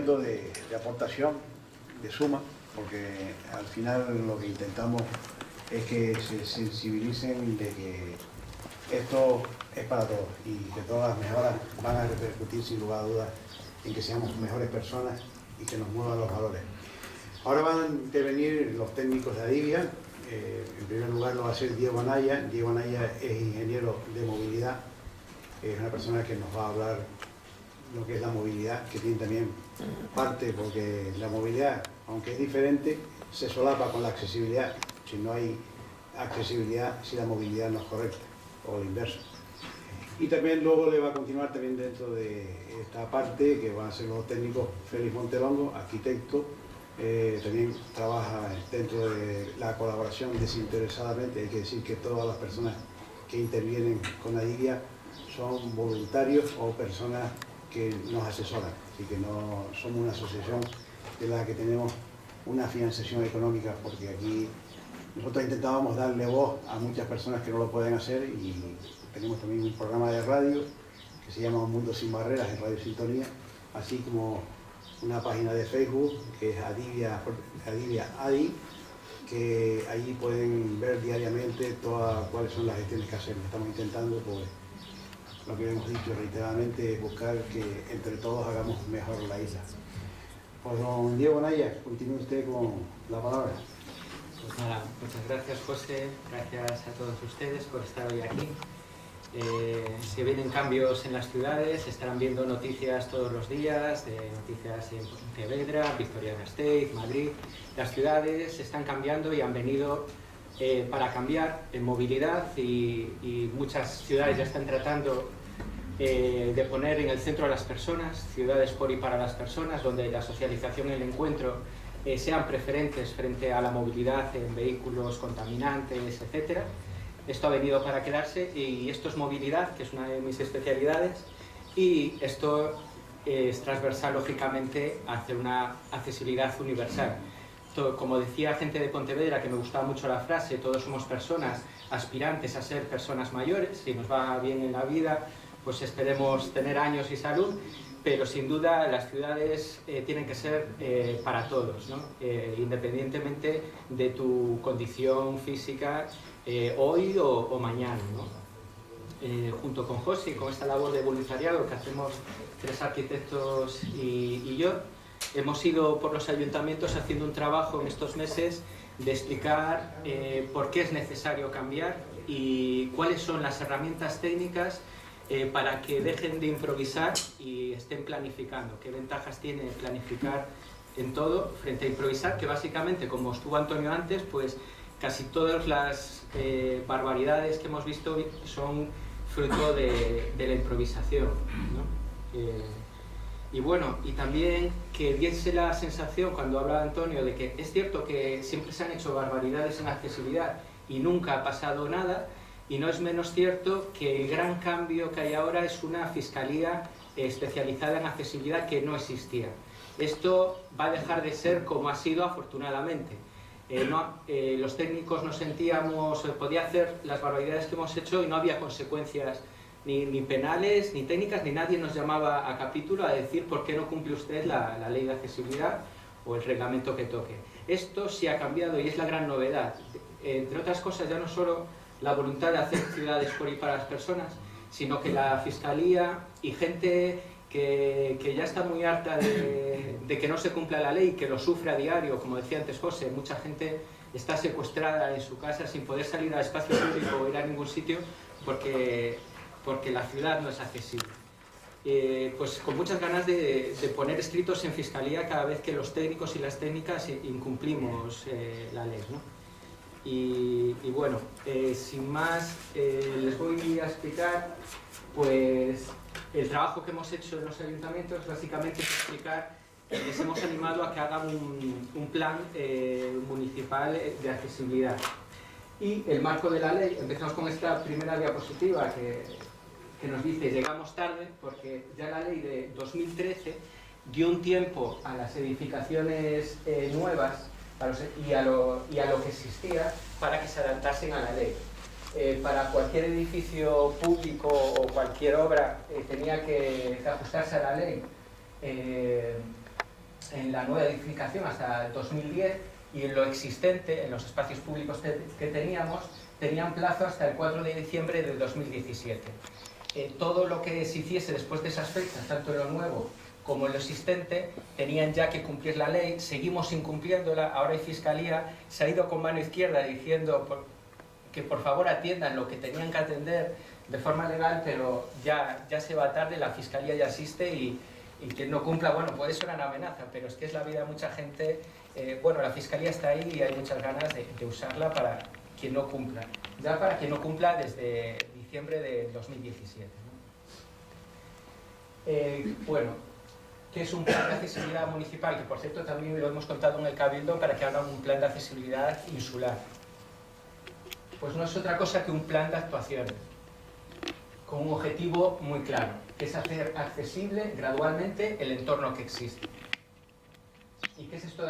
instrumento de aportación, de suma, porque al final lo que intentamos es que se sensibilicen de que esto es para todos y que todas las mejoras van a repercutir sin lugar a dudas en que seamos mejores personas y que nos muevan los valores. Ahora van a intervenir los técnicos de Adivia. En primer lugar lo va a hacer Diego Anaya. Diego Anaya es ingeniero de movilidad, es una persona que nos va a hablar lo que es la movilidad, que tiene también parte, porque la movilidad, aunque es diferente, se solapa con la accesibilidad. Si no hay accesibilidad, si la movilidad no es correcta, o lo inverso. Y también luego le va a continuar también dentro de esta parte, que van a ser los técnicos, Félix Montelongo, arquitecto, también trabaja dentro de la colaboración desinteresadamente. Hay que decir que todas las personas que intervienen con Adivia son voluntarios o personas que nos asesoran, así que no somos una asociación de la que tenemos una financiación económica, porque aquí nosotros intentábamos darle voz a muchas personas que no lo pueden hacer, y tenemos también un programa de radio que se llama Un Mundo Sin Barreras en Radio Sintonía, así como una página de Facebook que es Adivia Adi, que allí pueden ver diariamente cuáles son las gestiones que hacemos. Estamos intentando, pues, lo que hemos dicho reiteradamente, es buscar que entre todos hagamos mejor la isla. Pues don Diego Anaya, continúe usted con la palabra. Pues nada, muchas gracias José, gracias a todos ustedes por estar hoy aquí. Se vienen cambios en las ciudades, estarán viendo noticias todos los días, noticias en Pontevedra, Vitoria-Gasteiz, Madrid. Las ciudades están cambiando y han venido para cambiar en movilidad, y muchas ciudades ya están tratando de poner en el centro a las personas, ciudades por y para las personas, donde la socialización y el encuentro sean preferentes frente a la movilidad en vehículos contaminantes, etc. Esto ha venido para quedarse, y esto es movilidad, que es una de mis especialidades, y esto es transversal, lógicamente, hacia una accesibilidad universal. Como decía gente de Pontevedra, que me gustaba mucho la frase, todos somos personas aspirantes a ser personas mayores. Si nos va bien en la vida, pues esperemos tener años y salud, pero sin duda las ciudades tienen que ser para todos, ¿no? Independientemente de tu condición física hoy o mañana, ¿no? Junto con José, con esta labor de voluntariado que hacemos 3 arquitectos y yo, hemos ido por los ayuntamientos haciendo un trabajo en estos meses de explicar por qué es necesario cambiar y cuáles son las herramientas técnicas para que dejen de improvisar y estén planificando. ¿Qué ventajas tiene planificar en todo frente a improvisar? Que básicamente, como estuvo Antonio antes, pues casi todas las barbaridades que hemos visto son fruto de la improvisación, ¿no? Y bueno, y también que diese la sensación, cuando hablaba Antonio, de que es cierto que siempre se han hecho barbaridades en accesibilidad y nunca ha pasado nada, y no es menos cierto que el gran cambio que hay ahora es una fiscalía especializada en accesibilidad que no existía. Esto va a dejar de ser como ha sido, afortunadamente. Los técnicos nos sentíamos, podía hacer las barbaridades que hemos hecho y no había consecuencias ni penales, ni técnicas, ni nadie nos llamaba a capítulo a decir por qué no cumple usted la ley de accesibilidad o el reglamento que toque. Esto sí ha cambiado y es la gran novedad. Entre otras cosas, ya no solo la voluntad de hacer ciudades por y para las personas, sino que la Fiscalía y gente que ya está muy harta de que no se cumpla la ley, que lo sufre a diario, como decía antes José, mucha gente está secuestrada en su casa sin poder salir al espacio público o ir a ningún sitio porque la ciudad no es accesible. Pues con muchas ganas de poner escritos en Fiscalía cada vez que los técnicos y las técnicas incumplimos la ley, ¿no? Y bueno, sin más, les voy a explicar pues el trabajo que hemos hecho en los ayuntamientos. Básicamente es explicar, les hemos animado a que hagan un plan municipal de accesibilidad. Y el marco de la ley, empezamos con esta primera diapositiva que nos dice llegamos tarde, porque ya la ley de 2013 dio un tiempo a las edificaciones nuevas y a lo que existía para que se adaptasen a la ley. Para cualquier edificio público o cualquier obra tenía que ajustarse a la ley. en la nueva edificación hasta el 2010, y en lo existente, en los espacios públicos que teníamos, tenían plazo hasta el 4 de diciembre de 2017. Todo lo que se hiciese después de esas fechas, tanto en lo nuevo como en lo existente, tenían ya que cumplir la ley. Seguimos incumpliéndola. Ahora hay Fiscalía, se ha ido con mano izquierda diciendo que por favor atiendan lo que tenían que atender de forma legal, pero ya se va tarde, la Fiscalía ya existe y quien no cumpla, bueno, puede ser una amenaza, pero es que es la vida de mucha gente. Bueno, la Fiscalía está ahí y hay muchas ganas de usarla para quien no cumpla. Ya para quien no cumpla desde diciembre de 2017. ¿No? Bueno, ¿qué es un plan de accesibilidad municipal? Que por cierto también lo hemos contado en el Cabildo para que hagan un plan de accesibilidad insular. Pues no es otra cosa que un plan de actuaciones, con un objetivo muy claro, que es hacer accesible gradualmente el entorno que existe. ¿Y qué es esto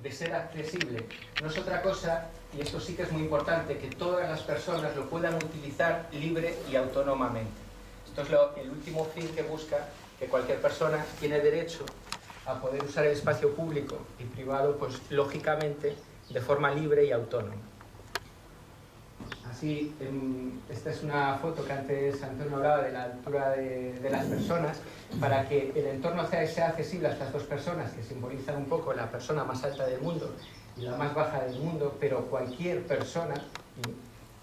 de ser accesible? No es otra cosa, y esto sí que es muy importante, que todas las personas lo puedan utilizar libre y autónomamente. Esto es el último fin que busca, que cualquier persona tiene derecho a poder usar el espacio público y privado, pues lógicamente, de forma libre y autónoma. Así, esta es una foto que antes Antonio hablaba de la altura de las personas, para que el entorno sea accesible a estas dos personas, que simbolizan un poco la persona más alta del mundo y la más baja del mundo, pero cualquier persona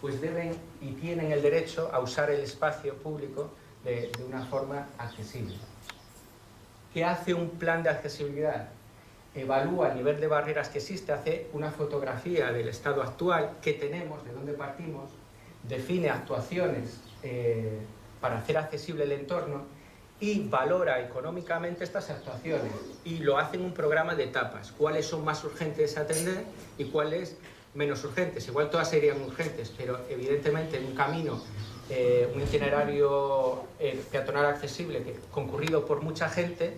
pues deben y tienen el derecho a usar el espacio público de una forma accesible. ¿Qué hace un plan de accesibilidad? Evalúa el nivel de barreras que existe, hace una fotografía del estado actual, qué tenemos, de dónde partimos, define actuaciones para hacer accesible el entorno y valora económicamente estas actuaciones, y lo hace en un programa de etapas, cuáles son más urgentes a atender y cuáles menos urgentes. Igual todas serían urgentes, pero evidentemente en un camino, un itinerario peatonal accesible concurrido por mucha gente,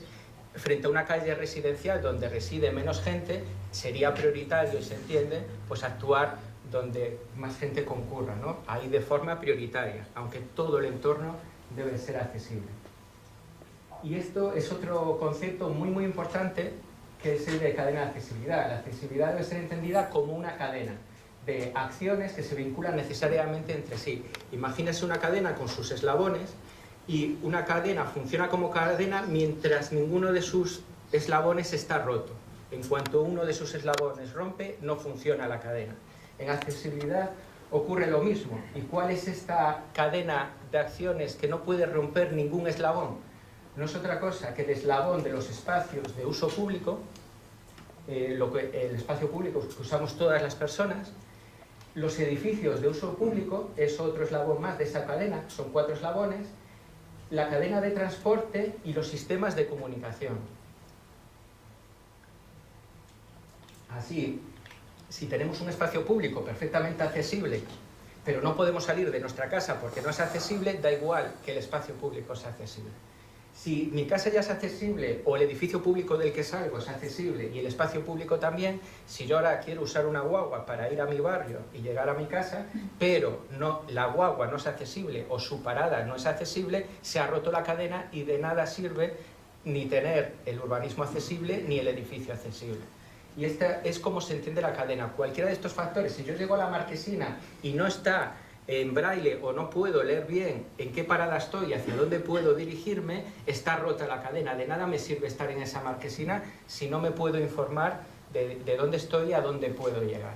frente a una calle residencial donde reside menos gente, sería prioritario, y se entiende, pues actuar donde más gente concurra, ¿no? Ahí de forma prioritaria, aunque todo el entorno debe ser accesible. Y esto es otro concepto muy importante, que es el de cadena de accesibilidad. La accesibilidad debe ser entendida como una cadena de acciones que se vinculan necesariamente entre sí. Imagínese una cadena con sus eslabones, y una cadena funciona como cadena mientras ninguno de sus eslabones está roto. En cuanto uno de sus eslabones rompe, no funciona la cadena. En accesibilidad ocurre lo mismo. ¿Y cuál es esta cadena de acciones que no puede romper ningún eslabón? No es otra cosa que el eslabón de los espacios de uso público, el espacio público que usamos todas las personas. Los edificios de uso público es otro eslabón más de esa cadena, son 4 eslabones. La cadena de transporte y los sistemas de comunicación. Así, si tenemos un espacio público perfectamente accesible, pero no podemos salir de nuestra casa porque no es accesible, da igual que el espacio público sea accesible. Si mi casa ya es accesible, o el edificio público del que salgo es accesible y el espacio público también, si yo ahora quiero usar una guagua para ir a mi barrio y llegar a mi casa, pero la guagua no es accesible o su parada no es accesible, se ha roto la cadena y de nada sirve ni tener el urbanismo accesible ni el edificio accesible. Y esta es como se entiende la cadena. Cualquiera de estos factores, si yo llego a la Marquesina y no está en braille o no puedo leer bien en qué parada estoy y hacia dónde puedo dirigirme, está rota la cadena. De nada me sirve estar en esa Marquesina si no me puedo informar de dónde estoy y a dónde puedo llegar.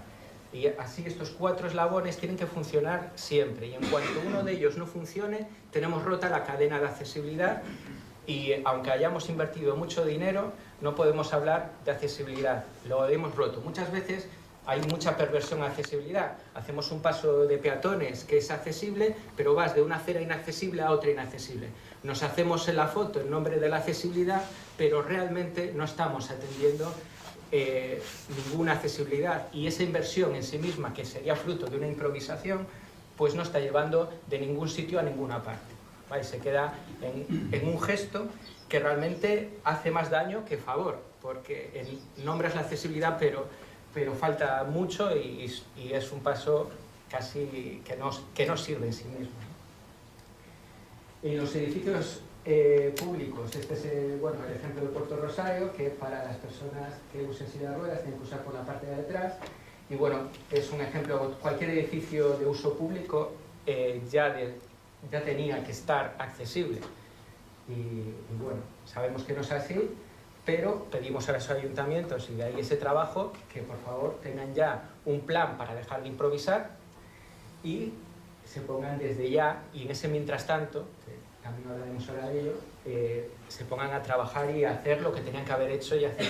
Y así estos 4 eslabones tienen que funcionar siempre, y en cuanto uno de ellos no funcione, tenemos rota la cadena de accesibilidad, y aunque hayamos invertido mucho dinero, no podemos hablar de accesibilidad, lo hemos roto. Muchas veces hay mucha perversión a accesibilidad. Hacemos un paso de peatones que es accesible, pero vas de una acera inaccesible a otra inaccesible. Nos hacemos en la foto en nombre de la accesibilidad, pero realmente no estamos atendiendo ninguna accesibilidad, y esa inversión en sí misma, que sería fruto de una improvisación, pues no está llevando de ningún sitio a ninguna parte. ¿Vale? Se queda en un gesto que realmente hace más daño que favor, porque nombras la accesibilidad, pero falta mucho y es un paso casi que no sirve en sí mismo. En los edificios públicos. Este es bueno, el ejemplo de Puerto Rosario, que para las personas que usen silla de ruedas tienen que usar por la parte de atrás. Y bueno, es un ejemplo, cualquier edificio de uso público ya tenía que estar accesible. Y bueno, sabemos que no es así, pero pedimos a los ayuntamientos, y de ahí ese trabajo, que por favor tengan ya un plan para dejar de improvisar y se pongan desde ya, y en ese mientras tanto, que también hablaremos ahora de ello, se pongan a trabajar y a hacer lo que tenían que haber hecho y hacer.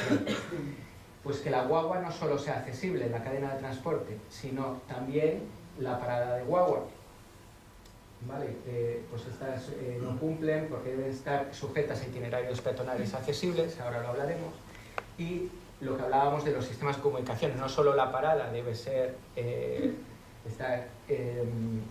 Pues que la guagua no solo sea accesible en la cadena de transporte, sino también la parada de guagua. ¿Vale? Pues estas no cumplen porque deben estar sujetas a itinerarios peatonales accesibles, ahora lo hablaremos. Y lo que hablábamos de los sistemas de comunicación, no solo la parada debe ser estar en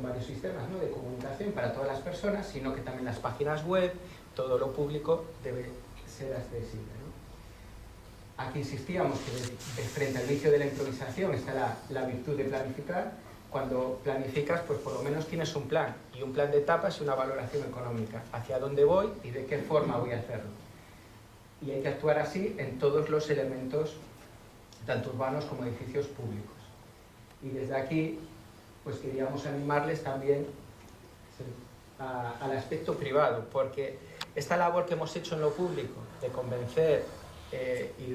varios sistemas, ¿no?, de comunicación para todas las personas, sino que también las páginas web, todo lo público debe ser accesible, ¿no? Aquí insistíamos que frente al inicio de la improvisación está la virtud de planificar. Cuando planificas, pues por lo menos tienes un plan, y un plan de etapas y una valoración económica, hacia dónde voy y de qué forma voy a hacerlo. Y hay que actuar así en todos los elementos, tanto urbanos como edificios públicos. Y desde aquí, pues queríamos animarles también al aspecto privado, porque esta labor que hemos hecho en lo público, de convencer y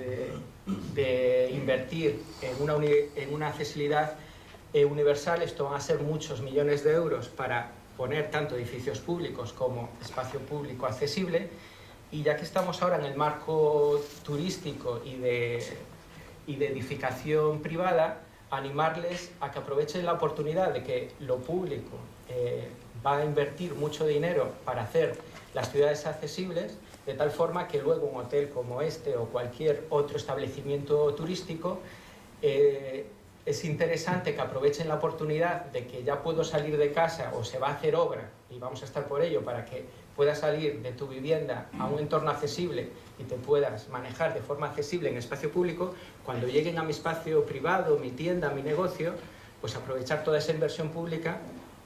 de invertir en una accesibilidad universal, esto van a ser muchos millones de euros para poner tanto edificios públicos como espacio público accesible. Y ya que estamos ahora en el marco turístico y de edificación privada, animarles a que aprovechen la oportunidad de que lo público va a invertir mucho dinero para hacer las ciudades accesibles, de tal forma que luego un hotel como este o cualquier otro establecimiento turístico es interesante que aprovechen la oportunidad de que ya puedo salir de casa o se va a hacer obra y vamos a estar por ello para que puedas salir de tu vivienda a un entorno accesible y te puedas manejar de forma accesible en espacio público. Cuando lleguen a mi espacio privado, mi tienda, mi negocio, pues aprovechar toda esa inversión pública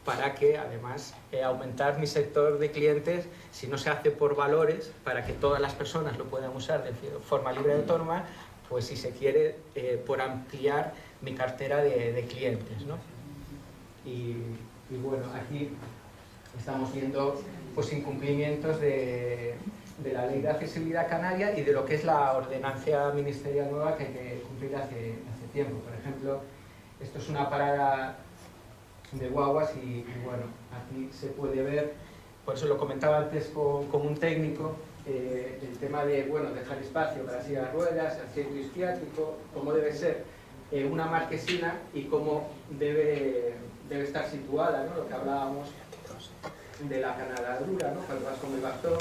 para que además aumentar mi sector de clientes, si no se hace por valores, para que todas las personas lo puedan usar de forma libre y autónoma, pues si se quiere por ampliar mi cartera de clientes, ¿no? Y bueno, aquí estamos viendo pues incumplimientos de la Ley de Accesibilidad Canaria y de lo que es la ordenanza ministerial nueva que hay que cumplir hace tiempo. Por ejemplo, esto es una parada de guaguas y bueno, aquí se puede ver, por eso lo comentaba antes con un técnico, el tema de, bueno, dejar espacio para sillas de ruedas, asiento isquiático, cómo debe ser una marquesina y cómo debe estar situada, ¿no? Lo que hablábamos de la canaladura, ¿no? Cuando vas con el bastón,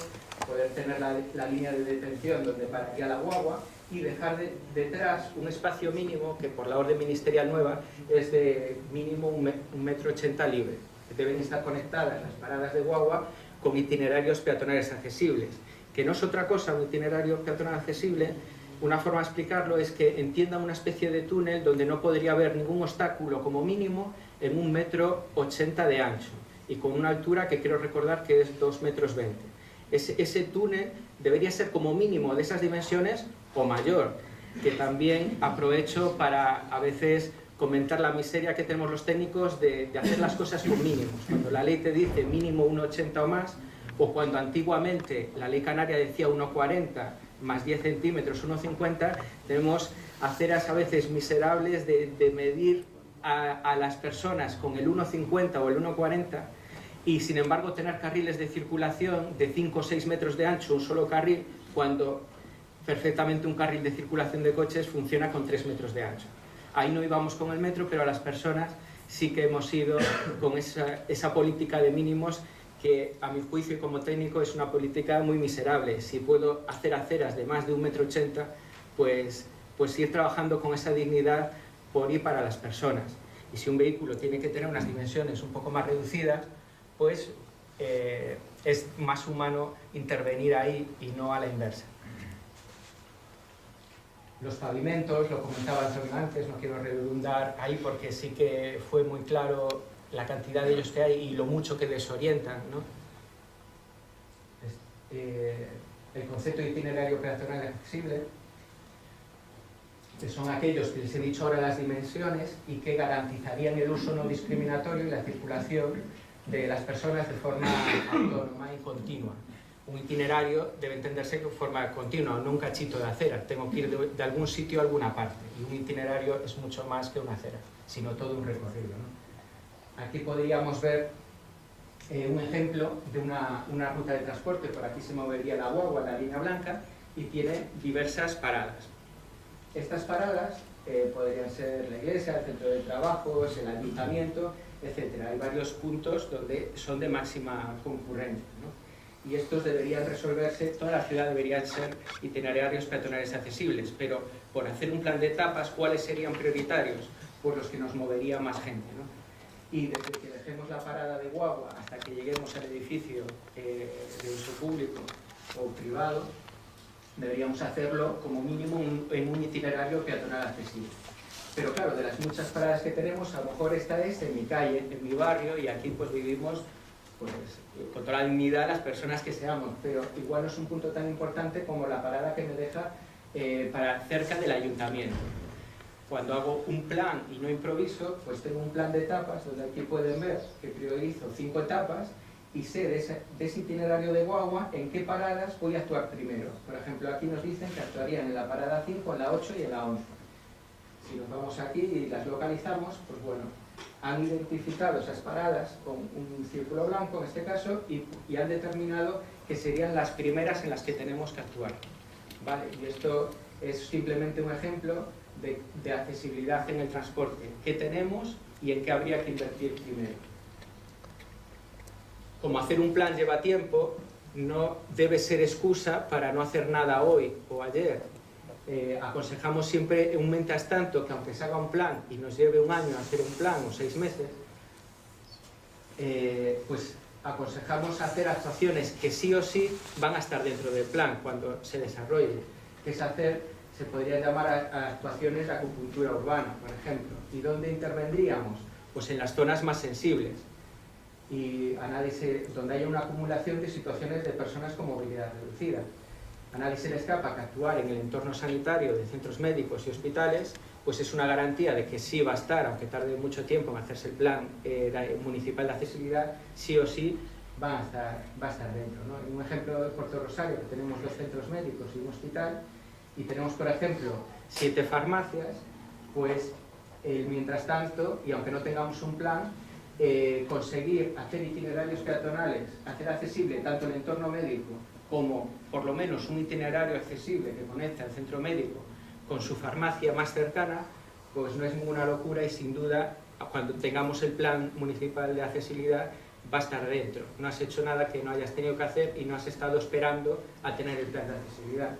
poder tener la línea de detención donde pararía la guagua y dejar detrás un espacio mínimo que por la orden ministerial nueva es de mínimo 1,80 m libre. Deben estar conectadas las paradas de guagua con itinerarios peatonales accesibles, que no es otra cosa un itinerario peatonal accesible. Una forma de explicarlo es que entiendan una especie de túnel donde no podría haber ningún obstáculo como mínimo en 1,80 m de ancho y con una altura que quiero recordar que es 2,20 m. Ese túnel debería ser como mínimo de esas dimensiones o mayor, que también aprovecho para a veces comentar la miseria que tenemos los técnicos de hacer las cosas con mínimos. Cuando la ley te dice mínimo 1,80 o más, o cuando antiguamente la ley canaria decía 1,40 más 10 centímetros, 1,50, tenemos aceras a veces miserables de medir a las personas con el 1,50 o el 1,40 y sin embargo tener carriles de circulación de 5 o 6 metros de ancho, un solo carril, cuando perfectamente un carril de circulación de coches funciona con 3 metros de ancho. Ahí no íbamos con el metro, pero a las personas sí que hemos ido con esa política de mínimos que a mi juicio y como técnico es una política muy miserable. Si puedo hacer aceras de más de 1,80 m, pues ir trabajando con esa dignidad por y para las personas. Y si un vehículo tiene que tener unas dimensiones un poco más reducidas, pues es más humano intervenir ahí y no a la inversa. Los pavimentos, lo comentaba Antonio antes, no quiero redundar ahí porque sí que fue muy claro la cantidad de ellos que hay y lo mucho que desorientan, ¿no? El concepto de itinerario peatonal accesible, que son aquellos que les he dicho ahora las dimensiones y que garantizarían el uso no discriminatorio y la circulación de las personas de forma autónoma y continua. Un itinerario debe entenderse de forma continua, no un cachito de acera. Tengo que ir de algún sitio a alguna parte. Y un itinerario es mucho más que una acera, sino todo un recorrido, ¿no? Aquí podríamos ver un ejemplo de una ruta de transporte. Por aquí se movería la guagua, la línea blanca, y tiene diversas paradas. Estas paradas podrían ser la iglesia, el centro de trabajos, el ayuntamiento, etc. Hay varios puntos donde son de máxima concurrencia, ¿no? Y estos deberían resolverse, toda la ciudad deberían ser itinerarios peatonales accesibles, pero por hacer un plan de etapas, ¿cuáles serían prioritarios? Pues los que nos movería más gente, ¿no? Y desde que dejemos la parada de guagua hasta que lleguemos al edificio de uso público o privado, deberíamos hacerlo como mínimo en un itinerario peatonal accesible. Pero claro, de las muchas paradas que tenemos, a lo mejor esta es en mi calle, en mi barrio, y aquí pues vivimos pues, con toda la dignidad las personas que seamos, pero igual no es un punto tan importante como la parada que me deja cerca del ayuntamiento. Cuando hago un plan y no improviso, pues tengo un plan de etapas, donde aquí pueden ver que priorizo 5 etapas y sé de ese itinerario de guagua en qué paradas voy a actuar primero. Por ejemplo, aquí nos dicen que actuarían en la parada 5, en la 8 y en la 11. Si nos vamos aquí y las localizamos, pues bueno, han identificado esas paradas con un círculo blanco en este caso y han determinado que serían las primeras en las que tenemos que actuar, ¿vale? Y esto es simplemente un ejemplo de accesibilidad en el transporte, qué tenemos y en qué habría que invertir primero. Como hacer un plan lleva tiempo, no debe ser excusa para no hacer nada hoy o ayer. Aconsejamos siempre un mientras tanto que aunque se haga un plan y nos lleve un año hacer un plan o 6 meses, pues aconsejamos hacer actuaciones que sí o sí van a estar dentro del plan cuando se desarrolle. Que es hacer, se podría llamar a actuaciones de acupuntura urbana, por ejemplo. ¿Y dónde intervendríamos? Pues en las zonas más sensibles y donde haya una acumulación de situaciones de personas con movilidad reducida. A nadie se le escapa que actuar en el entorno sanitario de centros médicos y hospitales pues es una garantía de que sí va a estar, aunque tarde mucho tiempo en hacerse el plan municipal de accesibilidad, sí o sí va a estar dentro, ¿no? En un ejemplo de Puerto Rosario, que tenemos 2 centros médicos y un hospital, y tenemos, por ejemplo, 7 farmacias, pues mientras tanto, y aunque no tengamos un plan, conseguir hacer itinerarios peatonales, hacer accesible tanto el entorno médico como por lo menos un itinerario accesible que conecte al centro médico con su farmacia más cercana, pues no es ninguna locura y sin duda cuando tengamos el plan municipal de accesibilidad va a estar dentro. No has hecho nada que no hayas tenido que hacer y no has estado esperando a tener el plan de accesibilidad.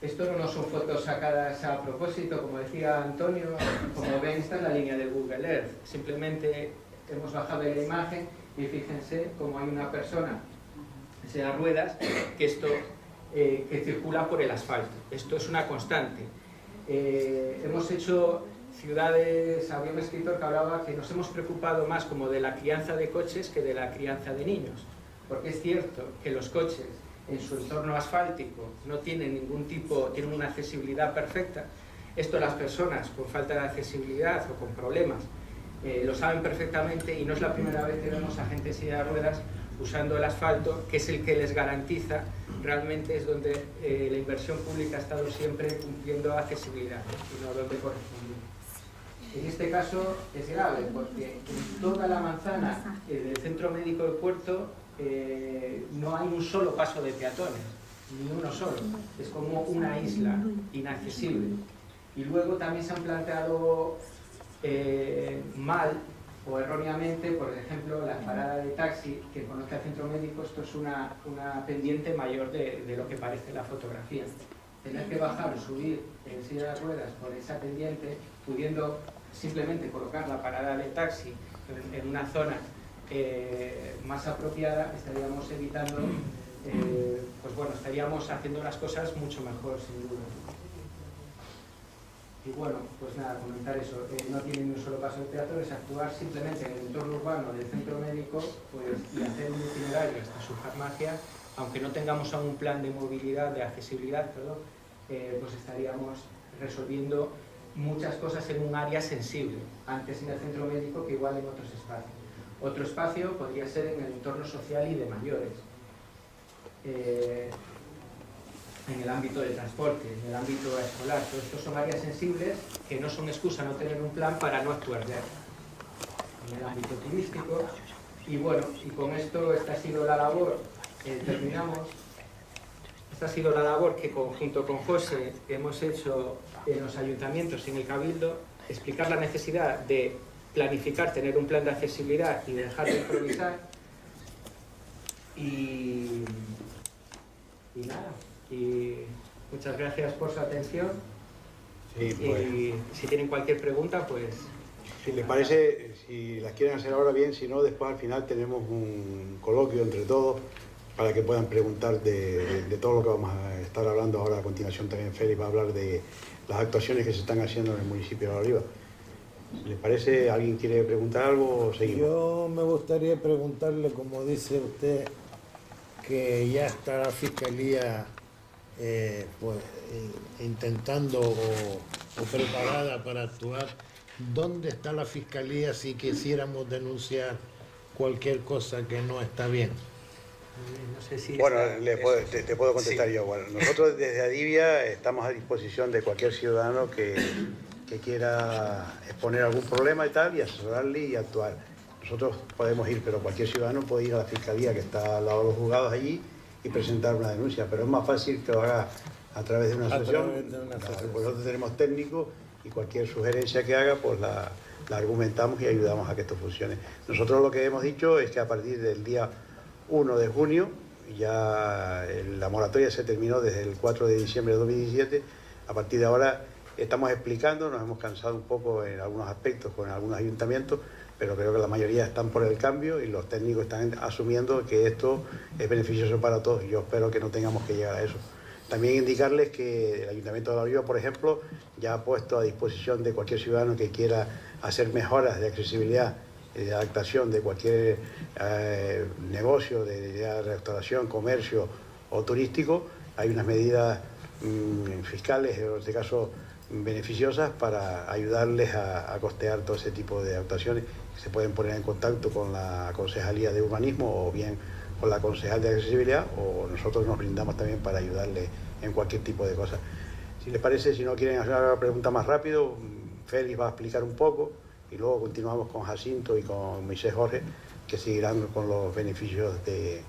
Esto no son fotos sacadas a propósito, como decía Antonio, como ven esta es la línea de Google Earth. Simplemente hemos bajado la imagen y fíjense cómo hay una persona en silla de ruedas que circula por el asfalto. Esto es una constante. Hemos hecho ciudades, había un escritor que hablaba que nos hemos preocupado más como de la crianza de coches que de la crianza de niños, porque es cierto que los coches en su entorno asfáltico no tienen tienen una accesibilidad perfecta. Esto las personas con falta de accesibilidad o con problemas lo saben perfectamente y no es la primera vez que vemos a gente en silla de ruedas usando el asfalto, que es el que les garantiza, realmente es donde la inversión pública ha estado siempre cumpliendo accesibilidad, y no donde corresponde. En este caso es grave, porque en toda la manzana del centro médico del puerto no hay un solo paso de peatones, ni uno solo, es como una isla inaccesible. Y luego también se han planteado mal o erróneamente, por ejemplo, la parada de taxi que conecta al centro médico. Esto es una pendiente mayor de lo que parece la fotografía. Tener que bajar o subir en silla de ruedas por esa pendiente, pudiendo simplemente colocar la parada del taxi en una zona más apropiada, estaríamos evitando, pues bueno, estaríamos haciendo las cosas mucho mejor, sin duda. Y bueno, pues nada, comentar eso, no tiene ni un solo paso de teatro, es actuar simplemente en el entorno urbano del centro médico, pues, y hacer un itinerario hasta su farmacia, aunque no tengamos aún un plan de movilidad, de accesibilidad, perdón, pues estaríamos resolviendo muchas cosas en un área sensible, antes en el centro médico que igual en otros espacios. Otro espacio podría ser en el entorno social y de mayores, en el ámbito del transporte, en el ámbito escolar. Todo esto son áreas sensibles que no son excusa no tener un plan para no actuar ya. En el ámbito turístico. Y bueno, y con esto esta ha sido la labor, terminamos. Esta ha sido la labor que junto con José hemos hecho en los ayuntamientos y en el Cabildo, explicar la necesidad de planificar, tener un plan de accesibilidad y dejar de improvisar. Y nada, y muchas gracias por su atención. Sí, pues, y si tienen cualquier pregunta, pues... si les parece, si las quieren hacer ahora bien, si no, después al final tenemos un coloquio entre todos para que puedan preguntar de todo lo que vamos a estar hablando ahora. A continuación también Félix va a hablar de las actuaciones que se están haciendo en el municipio de La Oliva. Si les parece, ¿alguien quiere preguntar algo o seguimos? Yo me gustaría preguntarle, como dice usted, que ya está la Fiscalía intentando o preparada para actuar. ¿Dónde está la Fiscalía si quisiéramos denunciar cualquier cosa que no está bien? No sé si Bueno, está... te puedo contestar Sí. yo. Bueno, nosotros desde Adivia estamos a disposición de cualquier ciudadano que quiera exponer algún problema y tal, y asesorarle y actuar. Nosotros podemos ir, pero cualquier ciudadano puede ir a la Fiscalía, que está al lado de los juzgados allí, y presentar una denuncia, pero es más fácil que lo haga a través de una asociación. Claro, pues nosotros tenemos técnicos y cualquier sugerencia que haga, pues la argumentamos y ayudamos a que esto funcione. Nosotros lo que hemos dicho es que a partir del día 1 de junio, ya la moratoria se terminó desde el 4 de diciembre de 2017, a partir de ahora estamos explicando, nos hemos cansado un poco en algunos aspectos con algunos ayuntamientos, pero creo que la mayoría están por el cambio y los técnicos están asumiendo que esto es beneficioso para todos, y yo espero que no tengamos que llegar a eso. También indicarles que el Ayuntamiento de La Oliva, por ejemplo, ya ha puesto a disposición de cualquier ciudadano que quiera hacer mejoras de accesibilidad y de adaptación de cualquier negocio, de restauración, comercio o turístico. Hay unas medidas fiscales, en este caso beneficiosas, para ayudarles a costear todo ese tipo de actuaciones. Se pueden poner en contacto con la Concejalía de Urbanismo o bien con la Concejal de Accesibilidad, o nosotros nos brindamos también para ayudarles en cualquier tipo de cosas. Si les parece, si no quieren hacer una pregunta más rápido, Félix va a explicar un poco y luego continuamos con Jacinto y con Moisés Jorge, que seguirán con los beneficios de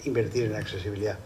invertir en accesibilidad.